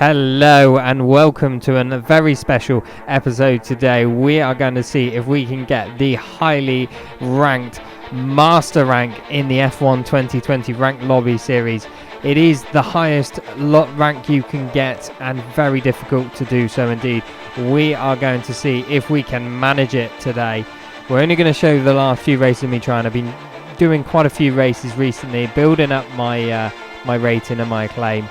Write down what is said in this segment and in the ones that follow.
Hello and welcome to a very special episode today. We are going to see if we can get the highly ranked master rank in the F1 2020 Ranked Lobby series. It is the highest rank you can get and very difficult to do so indeed. We are going to see if we can manage it today. We're only going to show the last few races of me trying. I've been doing quite a few races recently, building up my rating and my acclaim.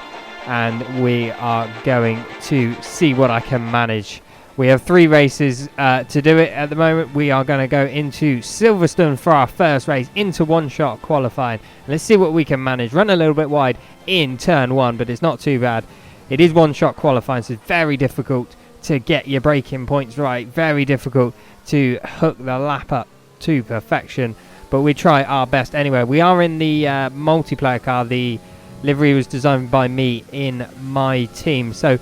And we are going to see what I can manage. We have 3 races to do it at the moment. We are going to go into Silverstone for our first race, into one-shot qualifying. Let's see what we can manage. Run a little bit wide in turn 1, but it's not too bad. It is one-shot qualifying, so it's very difficult to get your braking points right. Very difficult to hook the lap up to perfection, but we try our best anyway. We are in the multiplayer car. The livery was designed by me in my team, so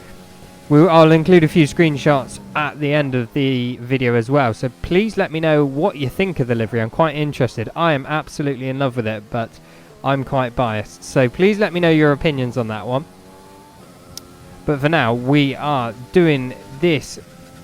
I'll include a few screenshots at the end of the video as well, so please let me know what you think of the livery. I'm quite interested. I am absolutely in love with it, but I'm quite biased, so please let me know your opinions on that one. But for now, we are doing this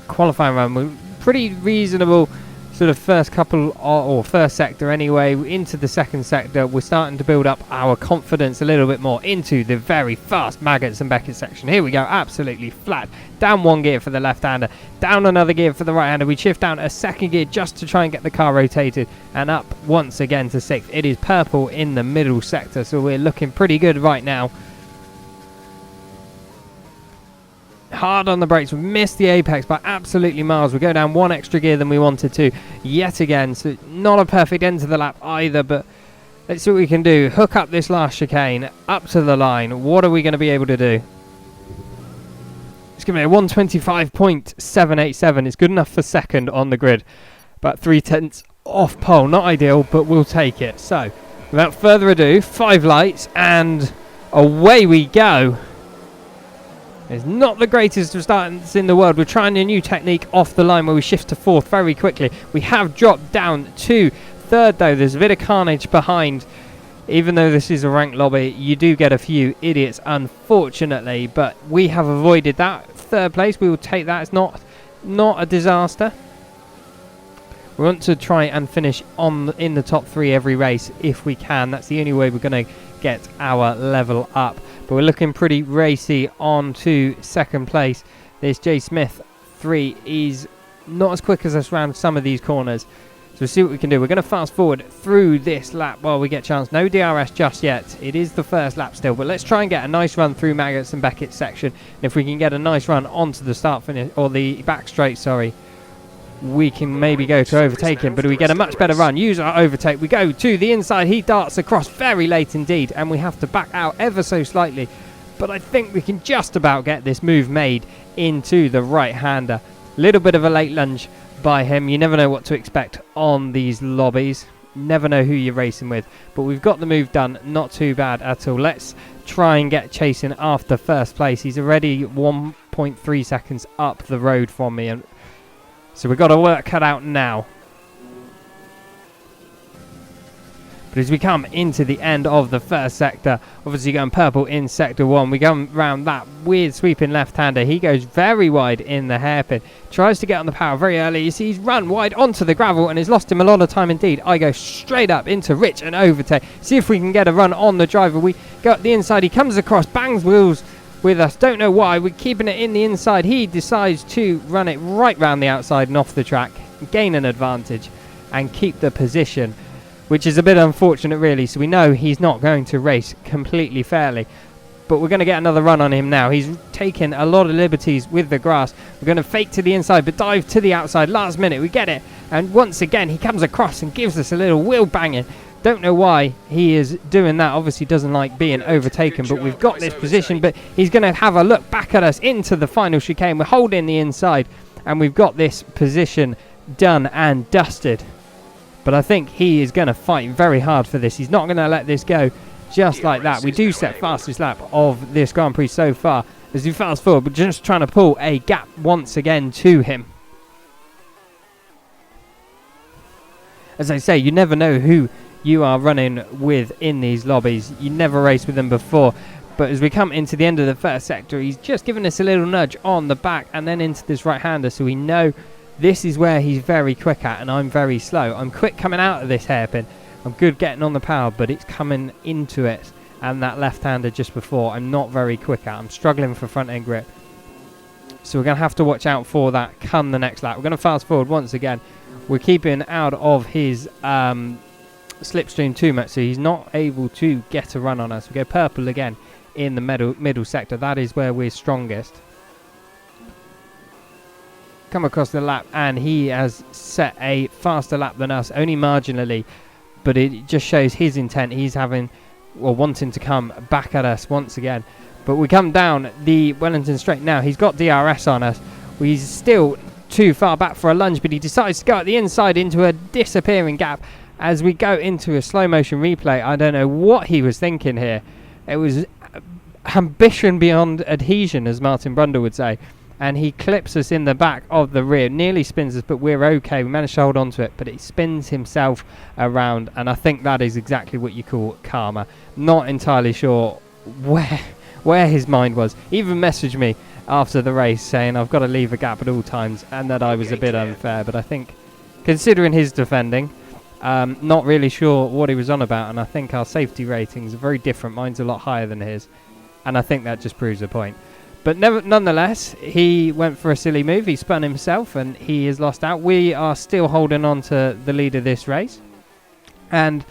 qualifying run with pretty reasonable sort of first couple or first sector anyway. Into the second sector, we're starting to build up our confidence a little bit more into the very fast Maggots and Beckett section. Here we go, absolutely flat. Down 1 gear for the left-hander, down another gear for the right-hander. We shift down a 2nd gear just to try and get the car rotated, and up once again to 6th. It is purple in the middle sector, so we're looking pretty good right now. Hard on the brakes. We missed the apex by absolutely miles. We go down 1 extra gear than we wanted to yet again, so not a perfect end to the lap either, but let's see what we can do. Hook up this last chicane up to the line. What are we going to be able to do? It's going to be a 125.787. It's good enough for second on the grid, but 0.3 off pole. Not ideal, but we'll take it. So without further ado, 5 lights and away we go. It's not the greatest of starts in the world. We're trying a new technique off the line where we shift to 4th very quickly. We have dropped down to 3rd though. There's a bit of carnage behind. Even though this is a ranked lobby, you do get a few idiots unfortunately, but we have avoided that. 3rd place, we will take that. It's not a disaster. We want to try and finish in the top 3 every race if we can. That's the only way we're going to get our level up. But we're looking pretty racy on to 2nd place. This J Smith 3 is not as quick as us around some of these corners. So we'll see what we can do. We're going to fast forward through this lap while we get a chance. No DRS just yet. It is the first lap still. But let's try and get a nice run through Maggots and Beckett section. And if we can get a nice run onto the start finish, or the back straight, sorry, we can maybe go to overtake him, but we get a much better run. Use our overtake. We go to the inside. He darts across very late indeed, and we have to back out ever so slightly. But I think we can just about get this move made into the right-hander. Little bit of a late lunge by him. You never know what to expect on these lobbies. Never know who you're racing with. But we've got the move done. Not too bad at all. Let's try and get chasing after 1st place. He's already 1.3 seconds up the road from me, and so we've got our work cut out now. But as we come into the end of the 1st sector, obviously going purple in sector 1, we go around that weird sweeping left-hander. He goes very wide in the hairpin. Tries to get on the power very early. You see he's run wide onto the gravel and has lost him a lot of time indeed. I go straight up into Rich and overtake. See if we can get a run on the driver. We go up the inside. He comes across, bangs wheels with us. Don't know why. We're keeping it in the inside. He decides to run it right round the outside and off the track, gain an advantage and keep the position, which is a bit unfortunate really. So we know he's not going to race completely fairly, but we're going to get another run on him now. He's taken a lot of liberties with the grass. We're going to fake to the inside but dive to the outside. Last minute we get it, and once again he comes across and gives us a little wheel banging. Don't know why he is doing that. Obviously doesn't like being overtaken, but we've got this position. But he's going to have a look back at us into the final chicane. We're holding the inside, and we've got this position done and dusted. But I think he is going to fight very hard for this. He's not going to let this go just like that. We do set fastest lap of this Grand Prix so far. As we fast forward, we're just trying to pull a gap once again to him. As I say, you never know who you are running with in these lobbies. You never raced with them before, But as we come into the end of the first sector, he's just given us a little nudge on the back and then into this right-hander, so we know this is where he's very quick at, and I'm very slow. I'm quick coming out of this hairpin. I'm good getting on the power, but it's coming into it, and that left-hander just before, I'm not very quick at. I'm struggling for front-end grip. So we're going to have to watch out for that come the next lap. We're going to fast forward once again. We're keeping out of his slipstream too much, so he's not able to get a run on us. We go purple again in the middle sector. That is where we're strongest. Come across the lap, and he has set a faster lap than us, only marginally, but it just shows his intent. He's having, or wanting to come back at us once again. But we come down the Wellington Straight now. He's got DRS on us. He's still too far back for a lunge, but he decides to go at the inside into a disappearing gap as we go into a slow motion replay. I don't know what he was thinking here. It was ambition beyond adhesion, as Martin Brundle would say. And he clips us in the back of the rear, nearly spins us, but we're okay. We managed to hold on to it, but he spins himself around, and I think that is exactly what you call karma. Not entirely sure where his mind was. He even messaged me after the race saying I've got to leave a gap at all times, and that I was a bit unfair. But I think, considering his defending, not really sure what he was on about, and I think our safety ratings are very different. Mine's a lot higher than his, and I think that just proves a point. But nonetheless, he went for a silly move. He spun himself, and he is lost out. We are still holding on to the lead of this race, and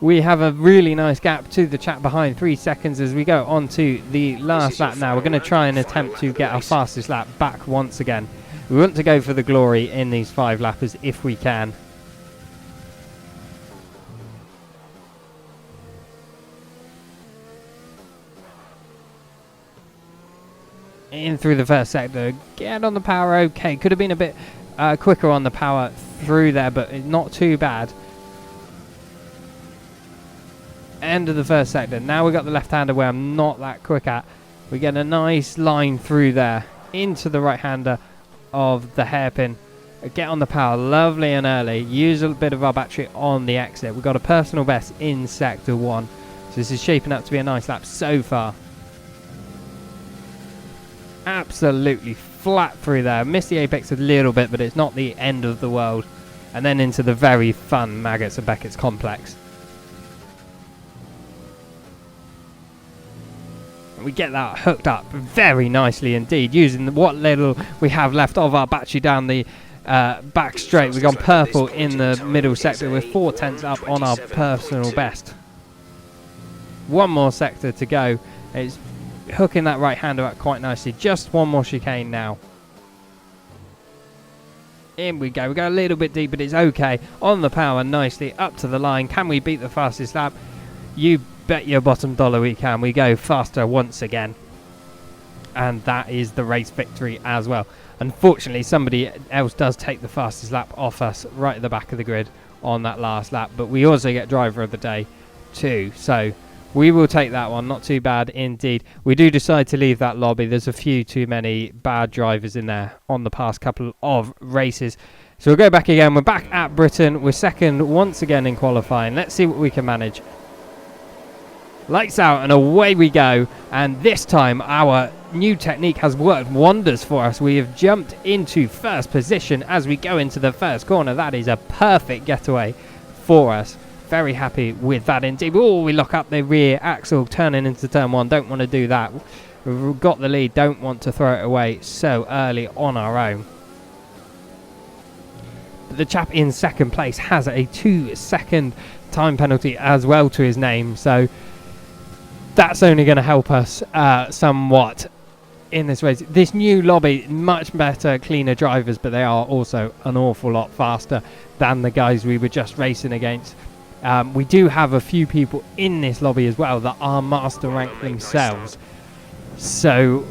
we have a really nice gap to the chap behind, 3 seconds as we go on to the last lap now. We're going to try and attempt to get our fastest lap back once again. We want to go for the glory in these 5 lappers if we can. In through the first sector, get on the power, okay. Could have been a bit quicker on the power through there, but not too bad. End of the first sector. Now we've got the left-hander where I'm not that quick at. We get a nice line through there into the right-hander of the hairpin. Get on the power, lovely and early. Use a bit of our battery on the exit. We've got a personal best in sector 1. So this is shaping up to be a nice lap so far. Absolutely flat through there. Missed the apex a little bit, but it's not the end of the world. And then into the very fun Maggots and Beckett's complex. And we get that hooked up very nicely indeed, using what little we have left of our battery down the back straight. We've gone purple in the middle sector with 4 tenths up on our personal best. One more sector to go. It's hooking that right hander up quite nicely. Just one more chicane now. In we go. We go a little bit deep, but it's okay. On the power nicely up to the line. Can we beat the fastest lap? You bet your bottom dollar we can. We go faster once again. And that is the race victory as well. Unfortunately, somebody else does take the fastest lap off us right at the back of the grid on that last lap. But we also get driver of the day too. So we will take that one. Not too bad indeed. We do decide to leave that lobby. There's a few too many bad drivers in there on the past couple of races. So we'll go back again. We're back at Britain. We're second once again in qualifying. Let's see what we can manage. Lights out and away we go. And this time our new technique has worked wonders for us. We have jumped into first position as we go into the first corner. That is a perfect getaway for us. Very happy with that indeed. Oh, we lock up the rear axle turning into turn 1. Don't want to do that. We've got the lead. Don't want to throw it away so early on our own. But the chap in second place has a 2-second time penalty as well to his name. So that's only going to help us somewhat in this race. This new lobby, much better, cleaner drivers, but they are also an awful lot faster than the guys we were just racing against. We do have a few people in this lobby as well that are master rank themselves. So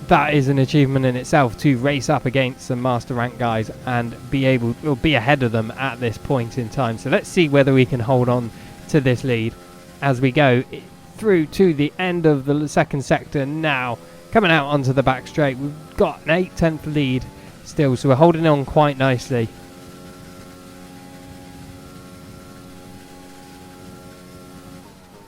that is an achievement in itself to race up against some master rank guys and be able to be ahead of them at this point in time. So let's see whether we can hold on to this lead as we go through to the end of the second sector now. Coming out onto the back straight, we've got an 8/10 lead still, so we're holding on quite nicely.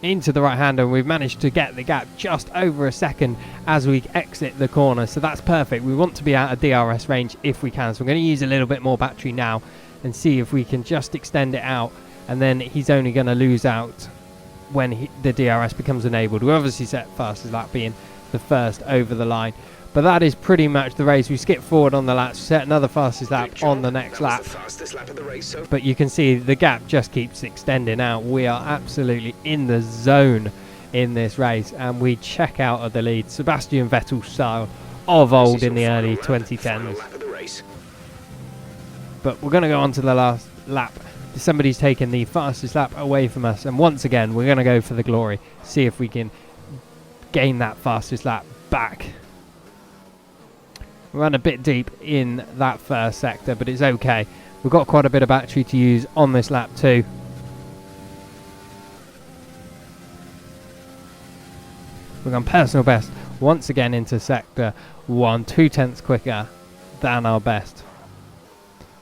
into the right hander, and we've managed to get the gap just over a second as we exit the corner, so that's perfect. We want to be out of DRS range if we can, so we're going to use a little bit more battery now and see if we can just extend it out, and then he's only going to lose out when the DRS becomes enabled. We obviously set fastest lap being the first over the line, but that is pretty much the race. We skip forward on the laps, set another fastest lap on the next lap, but you can see the gap just keeps extending out. We are absolutely in the zone in this race, and we check out of the lead, Sebastian Vettel style of old in the early 2010s. But we're going to go on to the last lap. Somebody's taken the fastest lap away from us, and once again we're going to go for the glory, see if we can gain that fastest lap back. We ran a bit deep in that first sector, but it's okay. We've got quite a bit of battery to use on this lap too. We've gone personal best once again into sector 1, 2/10 quicker than our best.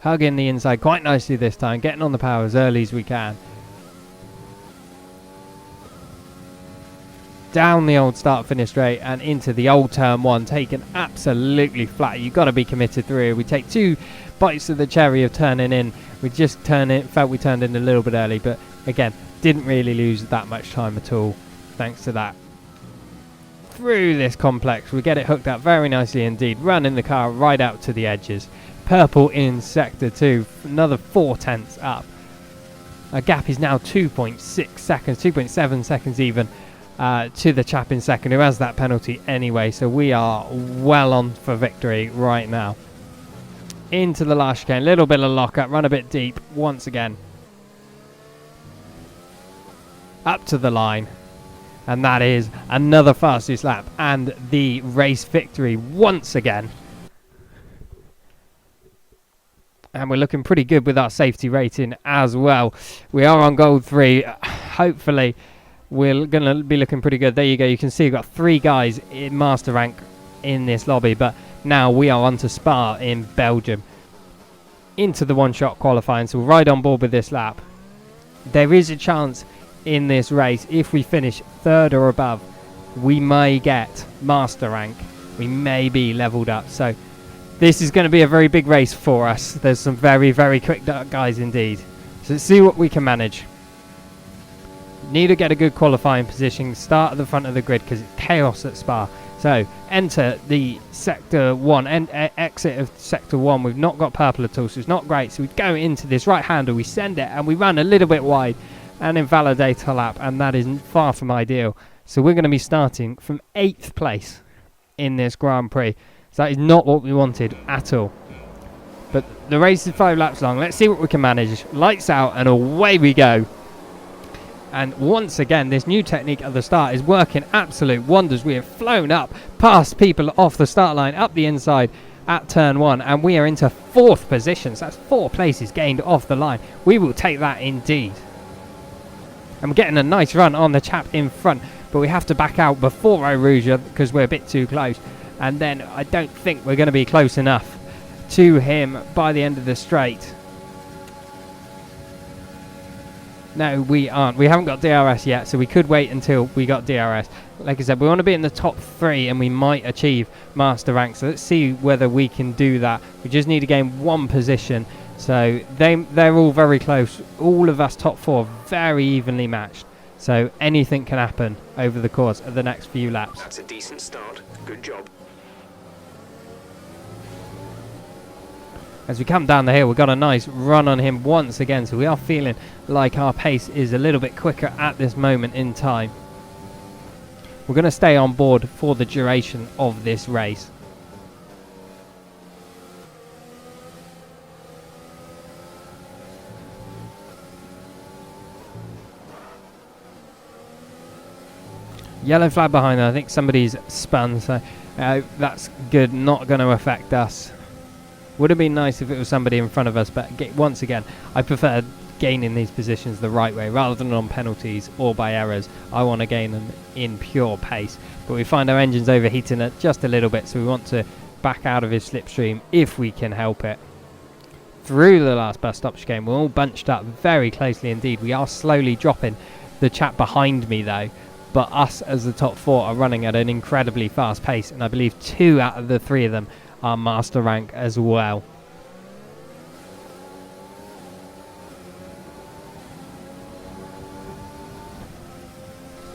Hugging the inside quite nicely this time, getting on the power as early as we can. Down the old start-finish straight and into the old turn 1, taken absolutely flat. You've got to be committed through. We take 2 bites of the cherry of turning in. We just felt we turned in a little bit early, but again, didn't really lose that much time at all, thanks to that. Through this complex, we get it hooked up very nicely indeed, running the car right out to the edges. Purple in sector 2, another 4/10 up. Our gap is now 2.6 seconds, 2.7 seconds even, to the chap in second who has that penalty anyway, so we are well on for victory right now. Into the last chicane, little bit of lockup, run a bit deep once again. Up to the line, and that is another fastest lap and the race victory once again. And we're looking pretty good with our safety rating as well. We are on gold 3. Hopefully we're going to be looking pretty good. There you go. You can see we've got 3 guys in master rank in this lobby, but now we are on to Spa in Belgium. Into the one-shot qualifying, so we're right on board with this lap. There is a chance in this race, if we finish 3rd or above, we may get master rank. We may be leveled up. So this is going to be a very big race for us. There's some very, very quick guys indeed. So let's see what we can manage. Need to get a good qualifying position. Start at the front of the grid because it's chaos at Spa. So enter the sector 1 and exit of sector 1. We've not got purple at all, so it's not great. So we go into this right hander, we send it, and we run a little bit wide and invalidate our lap, and that is far from ideal. So we're going to be starting from 8th place in this Grand Prix. So that is not what we wanted at all. But the race is 5 laps long. Let's see what we can manage. Lights out and away we go. And once again, this new technique at the start is working absolute wonders. We have flown up past people off the start line, up the inside at turn 1, and we are into 4th position. So that's 4 places gained off the line. We will take that indeed. And we're getting a nice run on the chap in front, but we have to back out before Eau Rouge because we're a bit too close. And then I don't think we're going to be close enough to him by the end of the straight. No, we aren't. We haven't got DRS yet, so we could wait until we got DRS. Like I said, we want to be in the top 3 and we might achieve master rank. So let's see whether we can do that. We just need to gain 1 position. So they're all very close. All of us top 4 very evenly matched. So anything can happen over the course of the next few laps. That's a decent start. Good job. As we come down the hill, we've got a nice run on him once again, so we are feeling like our pace is a little bit quicker at this moment in time. We're going to stay on board for the duration of this race. Yellow flag behind there. I think somebody's spun, so that's good. Not going to affect us. Would have been nice if it was somebody in front of us, but once again, I prefer gaining these positions the right way rather than on penalties or by errors. I want to gain them in pure pace, but we find our engines overheating it just a little bit, so we want to back out of his slipstream if we can help it. Through the last bus stop chicane, we're all bunched up very closely indeed. We are slowly dropping the chap behind me though, but us as the top 4 are running at an incredibly fast pace, and I believe 2 out of the 3 of them are master rank as well.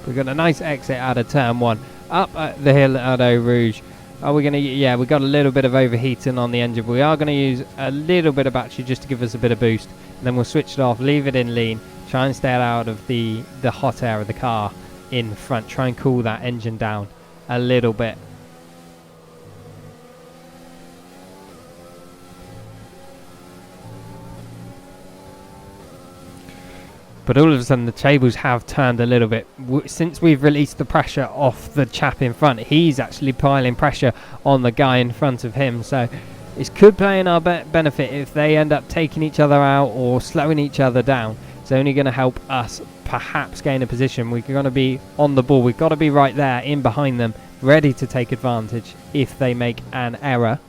We've got a nice exit out of turn 1, up at the hill at Eau Rouge. Are we going to, yeah, we got a little bit of overheating on the engine. We are going to use a little bit of battery just to give us a bit of boost. And then we'll switch it off, leave it in lean, try and stay out of the hot air of the car in front. Try and cool that engine down a little bit. But all of a sudden the tables have turned a little bit. Since we've released the pressure off the chap in front, he's actually piling pressure on the guy in front of him. So it could play in our benefit if they end up taking each other out or slowing each other down. It's only going to help us perhaps gain a position. We're going to be on the ball. We've got to be right there in behind them, ready to take advantage if they make an error.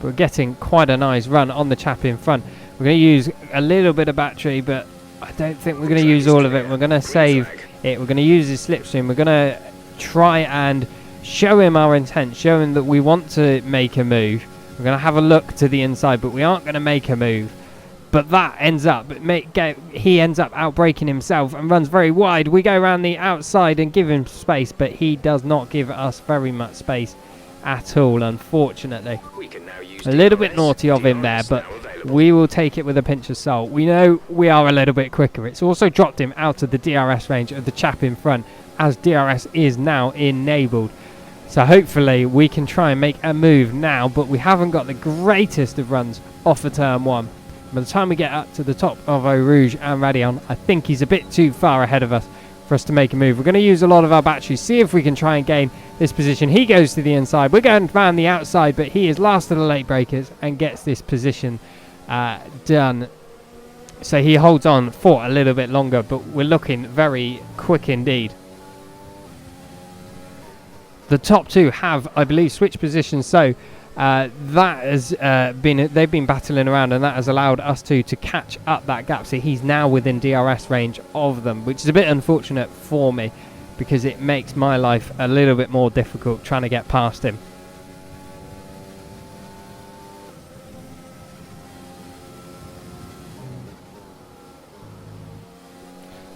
We're getting quite a nice run on the chap in front. We're going to use a little bit of battery, but I don't think we're going to use all of it. We're going to save it. We're going to use his slipstream. We're going to try and show him our intent, show him that we want to make a move. We're going to have a look to the inside, but we aren't going to make a move. But that ends up, he ends up outbraking himself and runs very wide. We go around the outside and give him space, but he does not give us very much space at all, unfortunately. A little bit naughty of him there, but we will take it with a pinch of salt. We know we are a little bit quicker. It's also dropped him out of the DRS range of the chap in front, as DRS is now enabled. So hopefully we can try and make a move now, but we haven't got the greatest of runs off of turn 1. By the time we get up to the top of Eau Rouge and Raidillon, I think he's a bit too far ahead of us for us to make a move. We're going to use a lot of our batteries, see if we can try and gain this position. He goes to the inside. We're going around the outside, but he is last of the late breakers and gets this position done. So he holds on for a little bit longer, but we're looking very quick indeed. The top 2 have, I believe, switched positions, so that has they've been battling around, and that has allowed us to catch up that gap. So he's now within DRS range of them, which is a bit unfortunate for me because it makes my life a little bit more difficult trying to get past him.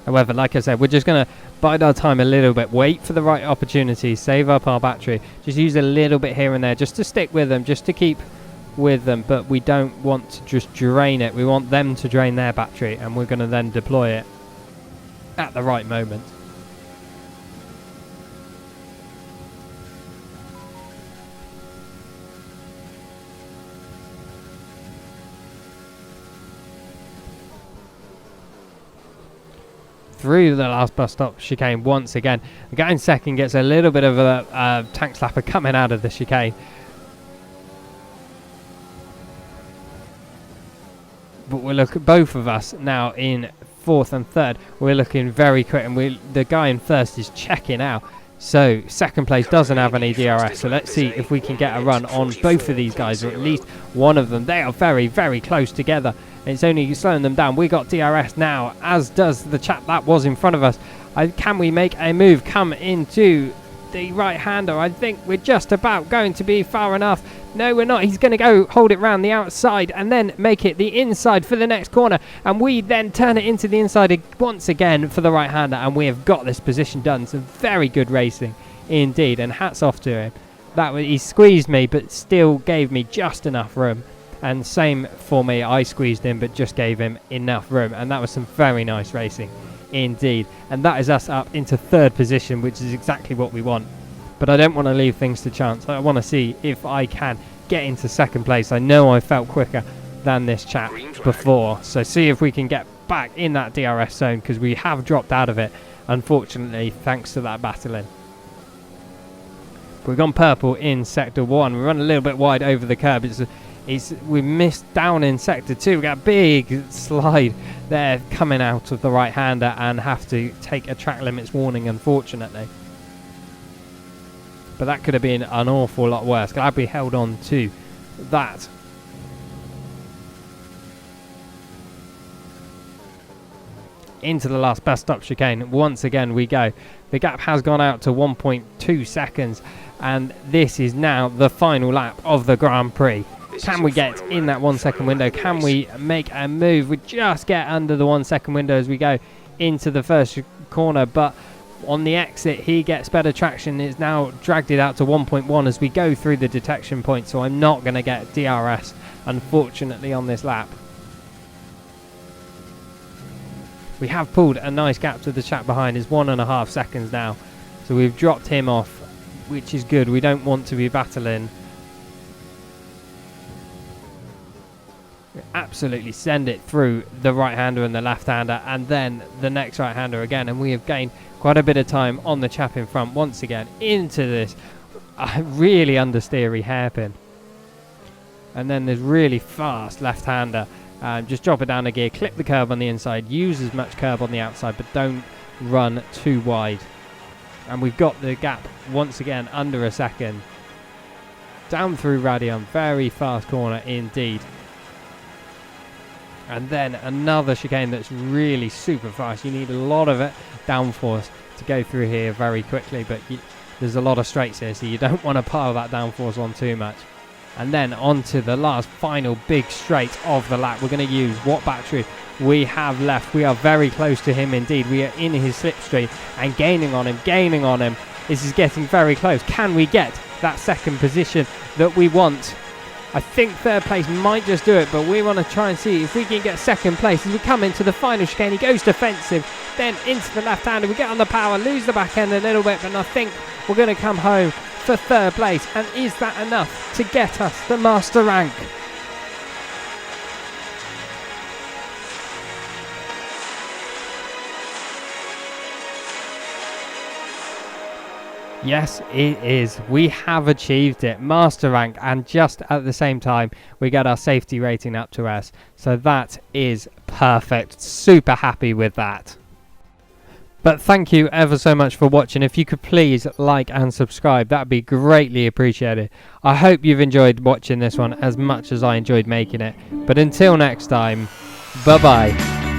However, like I said, we're just going to bide our time a little bit, wait for the right opportunity, save up our battery, just use a little bit here and there just to stick with them, just to keep with them, but we don't want to just drain it. We want them to drain their battery, and we're going to then deploy it at the right moment. Through the last bus stop chicane once again. The guy in second gets a little bit of a tank slapper coming out of the chicane. But we're looking, both of us now in fourth and third, we're looking very quick, and the guy in first is checking out. So second place doesn't have any DRS, so let's see if we can get a run on both of these guys, or at least one of them. They are very, very close together. It's only slowing them down. We got DRS now, as does the chap that was in front of us. Can we make a move? Come into the right-hander. I think we're just about going to be far enough. No, we're not. He's going to go hold it round the outside and then make it the inside for the next corner. And we then turn it into the inside once again for the right-hander. And we have got this position done. Some very good racing indeed. And hats off to him. He squeezed me, but still gave me just enough room. And same for me. I squeezed him, but just gave him enough room. And that was some very nice racing indeed. And that is us up into third position, which is exactly what we want. But I don't want to leave things to chance. I want to see if I can get into second place. I know I felt quicker than this chap before. So see if we can get back in that DRS zone, because we have dropped out of it, unfortunately, thanks to that battling. We've gone purple in sector 1. We run a little bit wide over the curb. We missed down in sector 2. We got a big slide there coming out of the right-hander and have to take a track limits warning, unfortunately. but that could have been an awful lot worse. Glad we held on to that. Into the last best stop chicane. Once again we go. The gap has gone out to 1.2 seconds, and this is now the final lap of the Grand Prix. Can we get in that 1 second window? Can we make a move? We just get under the 1 second window as we go into the first corner, but on the exit he gets better traction. It's now dragged it out to 1.1 as we go through the detection point, so I'm not going to get DRS unfortunately on this lap. We have pulled a nice gap to the chap behind. Is 1.5 seconds now, so we've dropped him off, which is good. We don't want to be battling. We absolutely send it through the right-hander and the left-hander, and then the next right-hander again, and we have gained quite a bit of time on the chap in front once again into this really understeery hairpin, and then there's really fast left-hander. Just drop it down a gear, clip the curb on the inside, use as much curb on the outside, but don't run too wide. And we've got the gap once again under a second. Down through Raidillon, very fast corner indeed. And then another chicane that's really super fast. You need a lot of it downforce to go through here very quickly, but there's a lot of straights here, so you don't want to pile that downforce on too much. And then onto the last final big straight of the lap. We're going to use what battery we have left. We are very close to him indeed. We are in his slipstream and gaining on him. This is getting very close. Can we get that second position that we want? I think third place might just do it, but we want to try and see if we can get second place as we come into the final chicane. He goes defensive, then into the left-hander. We get on the power, lose the back end a little bit, but I think we're going to come home for third place. And is that enough to get us the master rank? Yes, it is. We have achieved it. Master rank, and just at the same time, we get our safety rating up to S. So that is perfect. Super happy with that. But thank you ever so much for watching. If you could please like and subscribe, that'd be greatly appreciated. I hope you've enjoyed watching this one as much as I enjoyed making it. But until next time, bye-bye.